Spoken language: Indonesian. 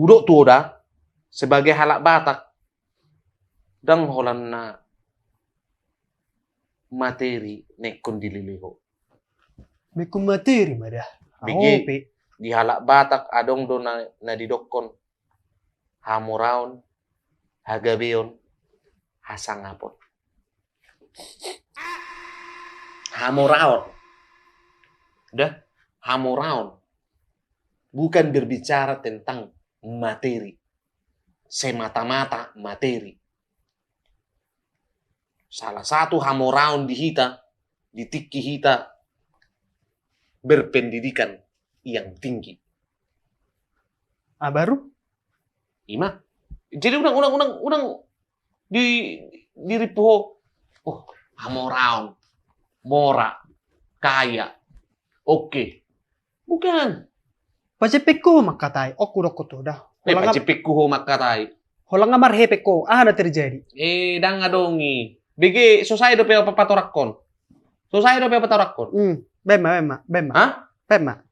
Udok tuh dah sebagai halak Batak dan holanna materi nekon dililiho. Beku materi madah. Bigi Aope. di halak Batak adong do na didokon hamoraon, hagabeon, hasangapon. Hamoraon. Udah, hamoraon. Bukan berbicara tentang materi. Semata-mata materi. Salah satu hamoraon di hita, di tiki hita, berpendidikan yang tinggi. Baru? Ima. Jadi unang di ripuho. Oh, hamoraon, mora, kaya. Oke. Bukan. Pacepeko makatai. Oku doko tuh dah. Pacipik kuho makatai. Holang ngamar hepeko. Ada terjadi. Dang adongi. Bigi susah do pe papatorakon. Susah do pe papatorakon. Bema. Hah? Bema.